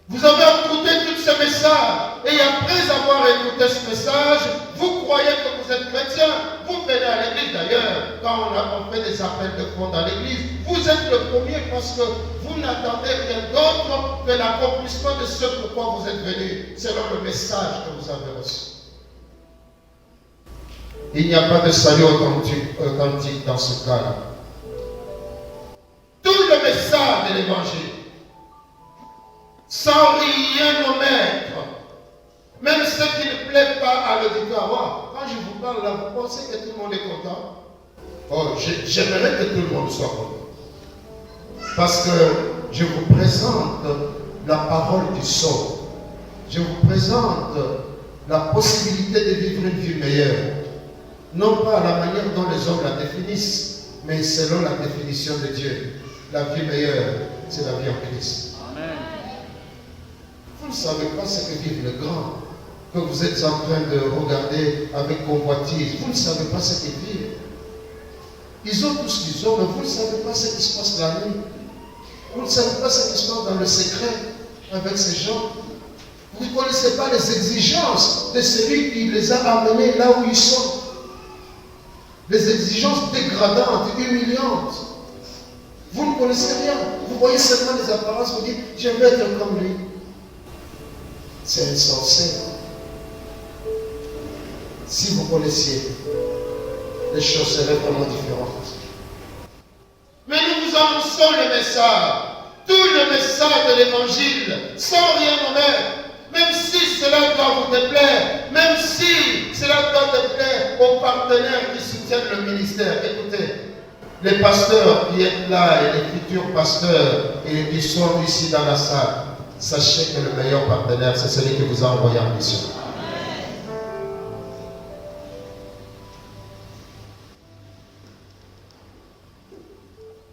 Vous avez écouté tous ces messages. Et après avoir écouté ce message, vous croyez que vous êtes chrétien. Vous venez à l'église d'ailleurs. Quand on fait des appels de fonds dans l'église, vous êtes le premier parce que vous n'attendez rien d'autre que l'accomplissement de ce pourquoi vous êtes venu, selon le message que vous avez reçu. Il n'y a pas de salut authentique dans ce cas-là. Tout le message de l'évangile, sans rien omettre, même ce qui ne plaît pas à l'auditoire. Quand je vous parle là, vous pensez que tout le monde est content? Oh, j'aimerais que tout le monde soit content. Parce que je vous présente la parole du sceau. Je vous présente la possibilité de vivre une vie meilleure. Non pas à la manière dont les hommes la définissent, mais selon la définition de Dieu. La vie meilleure, c'est la vie en Christ. Amen. Vous ne savez pas ce que vivent les grands, que vous êtes en train de regarder avec convoitise. Vous ne savez pas ce qu'ils vivent. Ils ont tout ce qu'ils ont, mais vous ne savez pas ce qui se passe la nuit. Vous ne savez pas ce qui se passe dans le secret avec ces gens. Vous ne connaissez pas les exigences de celui qui les a amenés là où ils sont. Les exigences dégradantes, humiliantes. Vous ne connaissez rien. Vous voyez seulement les apparences, vous dites, je vais être comme lui. C'est insensé. Si vous connaissiez, les choses seraient vraiment différentes. Mais nous vous annonçons le message, tout le message de l'évangile, sans rien omettre. Même si cela doit vous déplaire, même si cela doit déplaire aux partenaires qui soutiennent le ministère. Écoutez, les pasteurs qui sont là et les futurs pasteurs et qui sont ici dans la salle, sachez que le meilleur partenaire, c'est celui qui vous a envoyé en mission.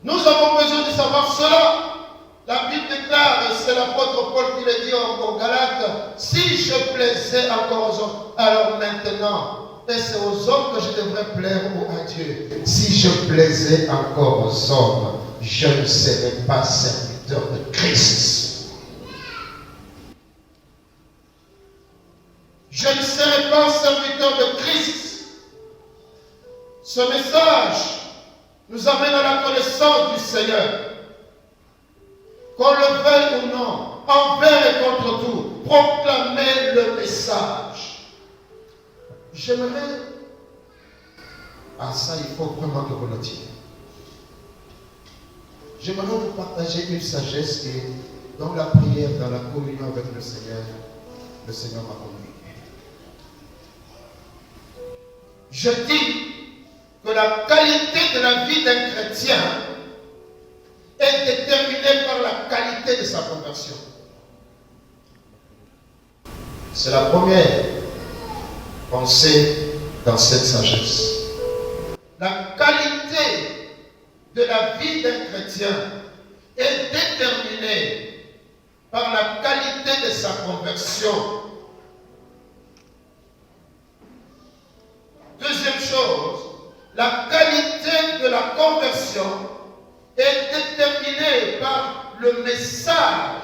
Nous avons besoin de savoir cela. La Bible déclare, et c'est l'apôtre Paul qui le dit aux Galates, si je plaisais encore aux hommes, alors maintenant, et c'est aux hommes que je devrais plaire ou à Dieu. Si je plaisais encore aux hommes, je ne serais pas serviteur de Christ. Je ne serai pas serviteur de Christ. Ce message nous amène à la connaissance du Seigneur. Qu'on le veuille ou non, envers et contre tout, proclamer le message. J'aimerais, ça il faut vraiment que vous notiez. J'aimerais vous partager une sagesse et dans la prière, dans la communion avec le Seigneur m'a conduit. Je dis que la qualité de la vie d'un chrétien est déterminée par la qualité de sa conversion. C'est la première pensée dans cette sagesse. La qualité de la vie d'un chrétien est déterminée par la qualité de sa conversion. Deuxième chose, la qualité de la conversion est déterminée par le message,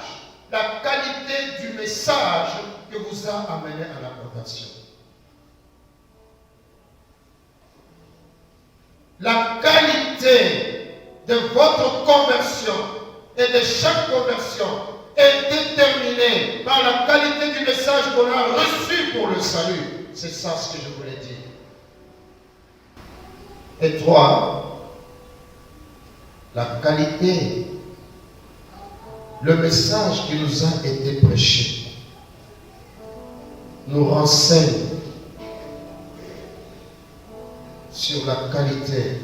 la qualité du message que vous a amené à la conversion. La qualité de votre conversion et de chaque conversion est déterminée par la qualité du message qu'on a reçu pour le salut. C'est ça ce que je voulais dire. Et 3, la qualité, le message qui nous a été prêché nous renseigne sur la qualité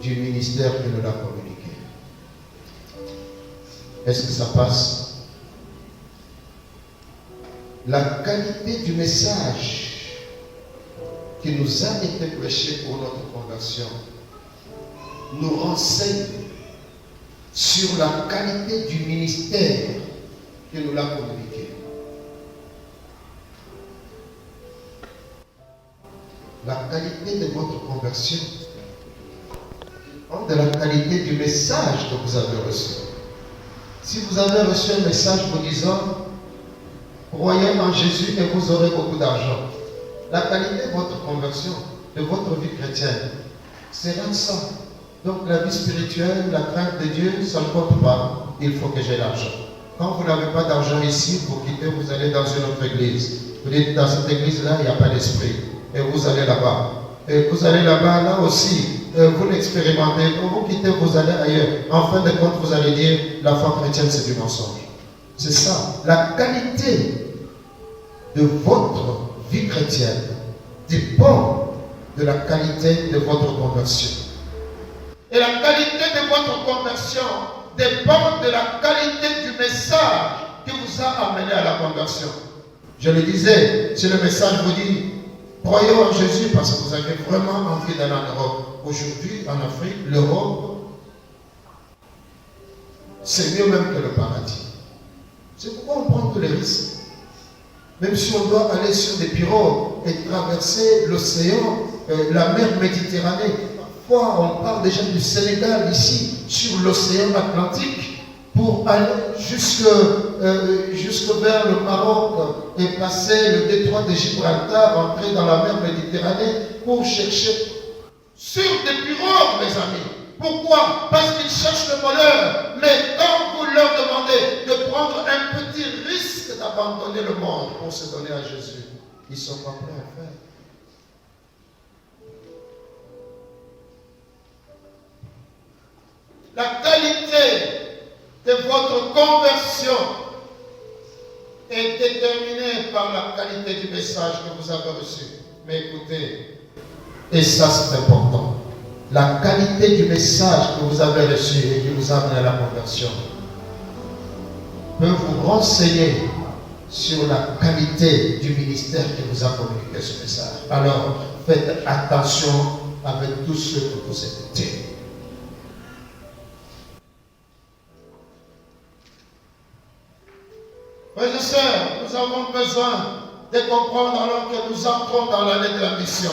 du ministère qui nous l'a communiqué. Est-ce que ça passe? La qualité du message qui nous a été prêché pour notre conversion nous renseigne sur la qualité du ministère qui nous l'a communiqué. La qualité de votre conversion dépend de la qualité du message que vous avez reçu. Si vous avez reçu un message vous disant croyez en Jésus et vous aurez beaucoup d'argent, la qualité de votre conversion, de votre vie chrétienne, sera ça. Donc la vie spirituelle, la crainte de Dieu, ça ne compte pas. Il faut que j'ai l'argent. Quand vous n'avez pas d'argent ici, vous quittez, vous allez dans une autre église. Vous dites, dans cette église-là, il n'y a pas d'esprit. Et vous allez là-bas. Et vous allez là-bas, là aussi, vous l'expérimentez. Quand vous quittez, vous allez ailleurs. En fin de compte, vous allez dire, la foi chrétienne, c'est du mensonge. C'est ça. La qualité de votre vie chrétienne dépend de la qualité de votre conversion. Et la qualité de votre conversion dépend de la qualité du message qui vous a amené à la conversion. Je le disais, si le message vous dit croyez en Jésus parce que vous avez vraiment envie d'aller en Europe. Aujourd'hui, en Afrique, l'Europe, c'est mieux même que le paradis. C'est pourquoi on prend tous les risques. Même si on doit aller sur des pirogues et traverser l'océan, la mer Méditerranée, fois, on parle déjà du Sénégal ici, sur l'océan Atlantique, pour aller jusque vers le Maroc et passer le détroit de Gibraltar, entrer dans la mer Méditerranée pour chercher sur des pirogues, mes amis. Pourquoi? Parce qu'ils cherchent le bonheur. Mais quand vous leur demandez de prendre un petit risque d'abandonner le monde pour se donner à Jésus, ils ne sont pas prêts à faire. La qualité de votre conversion est déterminée par la qualité du message que vous avez reçu. Mais écoutez, et ça c'est important, la qualité du message que vous avez reçu et qui vous a amené à la conversion peut vous renseigner sur la qualité du ministère qui vous a communiqué ce message. Alors, faites attention avec tous ceux que vous écoutez. Frères et sœurs, nous avons besoin de comprendre alors que nous entrons dans l'année de la mission.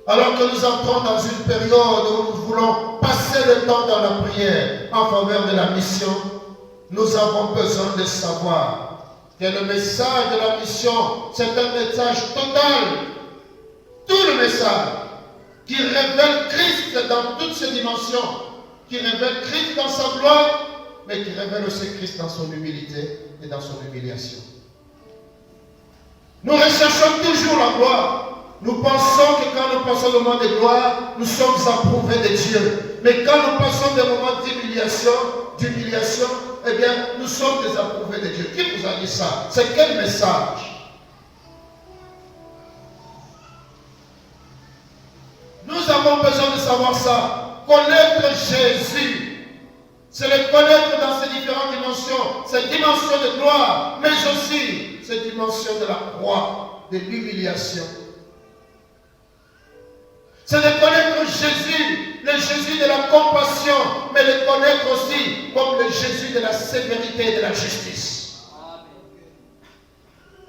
Alors que nous entrons dans une période où nous voulons passer le temps dans la prière en faveur de la mission, nous avons besoin de savoir que le message de la mission, c'est un message total. Tout le message qui révèle Christ dans toutes ses dimensions, qui révèle Christ dans sa gloire, mais qui révèle aussi Christ dans son humilité et dans son humiliation. Nous recherchons toujours la gloire. Nous pensons que quand nous passons des moments de gloire, nous sommes approuvés de Dieu. Mais quand nous passons des moments d'humiliation, eh bien, nous sommes désapprouvés de Dieu. Qui vous a dit ça? C'est quel message? Nous avons besoin de savoir ça. Connaître Jésus, c'est le connaître dans ses différentes dimensions. Cette dimension de gloire, mais aussi cette dimension de la croix, de l'humiliation. C'est de connaître Jésus, le Jésus de la compassion, mais le connaître aussi comme le Jésus de la sévérité et de la justice.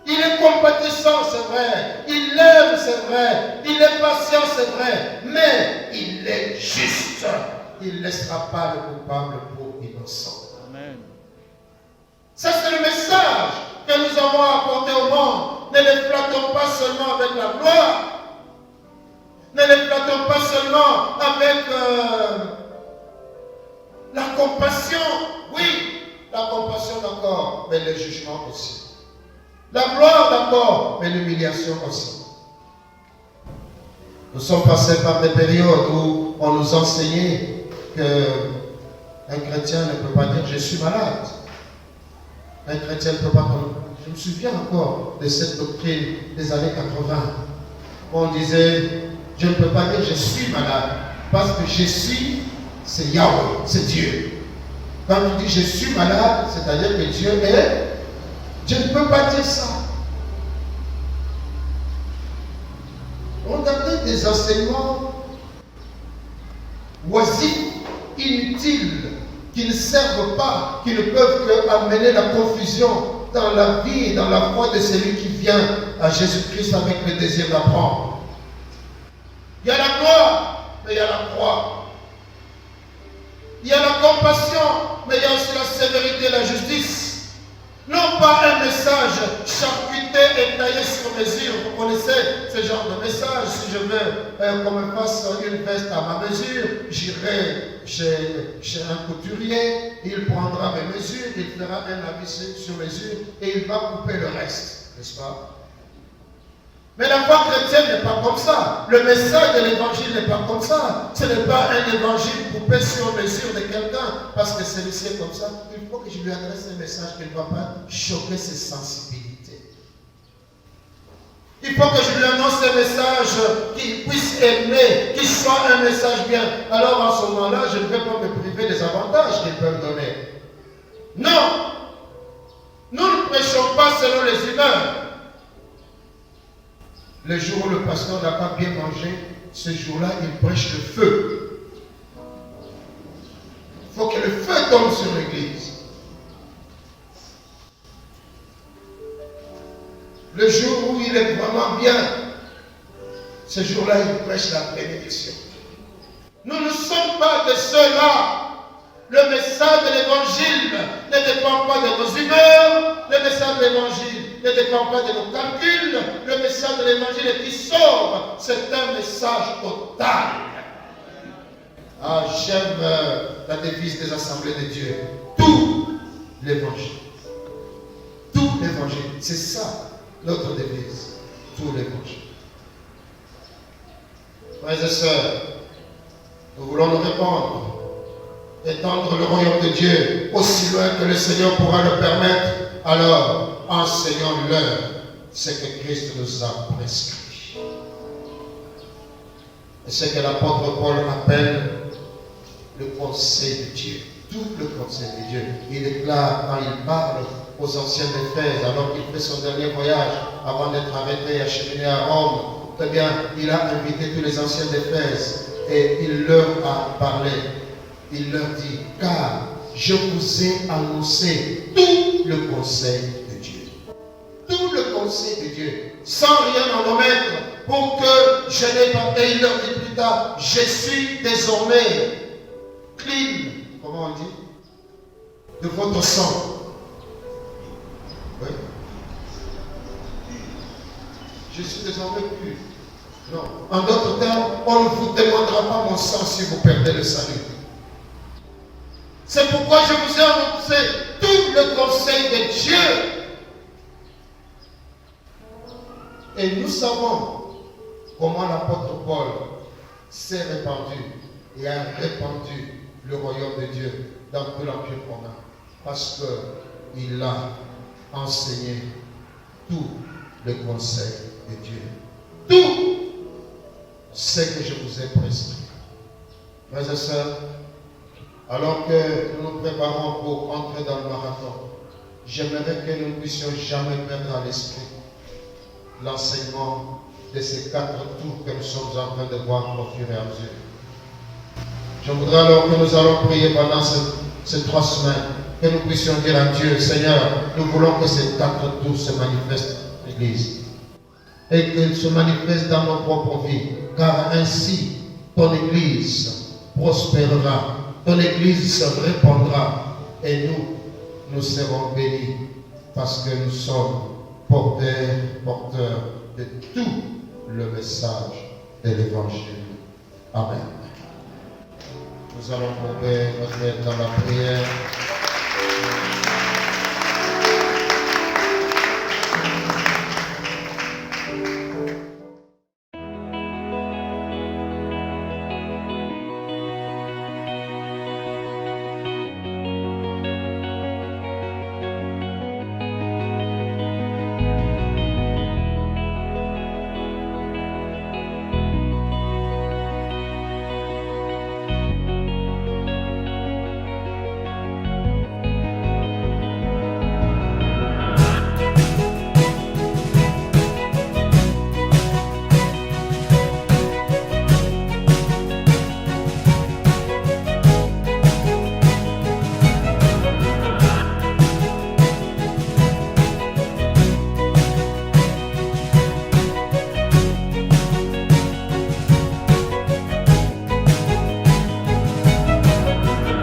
Il est compatissant, c'est vrai. Il aime, c'est vrai. Il est patient, c'est vrai. Mais il est juste. Il ne laissera pas le coupable pour innocent. Amen. Ça, c'est le message que nous avons apporté au monde. Ne les flattons pas seulement avec la gloire. Ne les flattons pas seulement avec la compassion. Oui, la compassion d'accord, mais le jugement aussi. La gloire d'accord, mais l'humiliation aussi. Nous sommes passés par des périodes où on nous enseignait qu'un chrétien ne peut pas dire je suis malade. Un chrétien ne peut pas. Je me souviens encore de cette doctrine des années 80. On disait je ne peux pas dire je suis malade, parce que je suis, c'est Yahweh, c'est Dieu. Quand tu dis je suis malade, c'est-à-dire que Dieu est. Je ne peux pas dire ça. On avait des enseignements oisifs, inutiles, qui ne servent pas, qui ne peuvent que amener la confusion dans la vie et dans la foi de celui qui vient à Jésus-Christ avec le désir d'apprendre. Il y a la gloire, mais il y a la croix. Il y a la compassion, mais il y a aussi la sévérité et la justice. Non pas un message charcuté et taillé sur mesure. Vous connaissez ce genre de message. Si je veux qu'on me fasse une veste à ma mesure, j'irai chez un couturier, il prendra mes mesures, il fera un habit sur mesure et il va couper le reste. N'est-ce pas? Mais la foi chrétienne n'est pas comme ça. Le message de l'évangile n'est pas comme ça. Ce n'est pas un évangile coupé sur mesure de quelqu'un. Parce que celui-ci est comme ça. Il faut que je lui adresse un message qui ne va pas choquer ses sensibilités. Il faut que je lui annonce un message qui puisse aimer, qui soit un message bien. Alors en ce moment-là, je ne vais pas me priver des avantages qu'il peut me donner. Non. Nous ne prêchons pas selon les humeurs. Le jour où le pasteur n'a pas bien mangé, ce jour-là, il prêche le feu. Il faut que le feu tombe sur l'église. Le jour où il est vraiment bien, ce jour-là, il prêche la bénédiction. Nous ne sommes pas de ceux-là. Le message de l'évangile ne dépend pas de nos humeurs. Le message de l'évangile ne dépend pas de nos calculs. Le message de l'évangile qui sauve, c'est un message total. Ah, j'aime la devise des assemblées de Dieu. Tout l'évangile. Tout l'évangile. C'est ça, notre devise. Tout l'évangile. Frères et sœurs, nous voulons nous répandre, étendre le royaume de Dieu aussi loin que le Seigneur pourra le permettre. Alors, enseignons-leur ce que Christ nous a prescrit. Et ce que l'apôtre Paul appelle le conseil de Dieu. Tout le conseil de Dieu. Il déclare quand il parle aux anciens d'Éphèse, alors qu'il fait son dernier voyage, avant d'être arrêté et acheminé à Rome, eh bien, il a invité tous les anciens d'Éphèse et il leur a parlé. Il leur dit, car je vous ai annoncé tout le conseil de Dieu. Tout le conseil de Dieu, sans rien en omettre, pour que je n'ai pas. Et il leur dit plus tard, je suis désormais clean, comment on dit, de votre sang. Oui. Je suis désormais pur. Non. En d'autres termes, on ne vous demandera pas mon sang si vous perdez le salut. C'est pourquoi je vous ai annoncé tout le conseil de Dieu. Et nous savons comment l'apôtre Paul s'est répandu et a répandu le royaume de Dieu dans tout l'Empire romain. Parce qu'il a enseigné tout le conseil de Dieu. Tout ce que je vous ai prescrit. Frères et sœurs, alors que nous nous préparons pour entrer dans le marathon, j'aimerais que nous ne puissions jamais perdre à l'esprit l'enseignement de ces 4 tours que nous sommes en train de voir au fur et à mesure. Je voudrais alors que nous allons prier pendant ces 3 semaines, que nous puissions dire à Dieu, Seigneur, nous voulons que ces 4 tours se manifestent dans l'Église et qu'ils se manifestent dans nos propres vies, car ainsi ton Église prospérera, ton Église se répandra et nous serons bénis parce que nous sommes porteurs de tout le message de l'Évangile. Amen. Nous allons tomber notre tête dans la prière.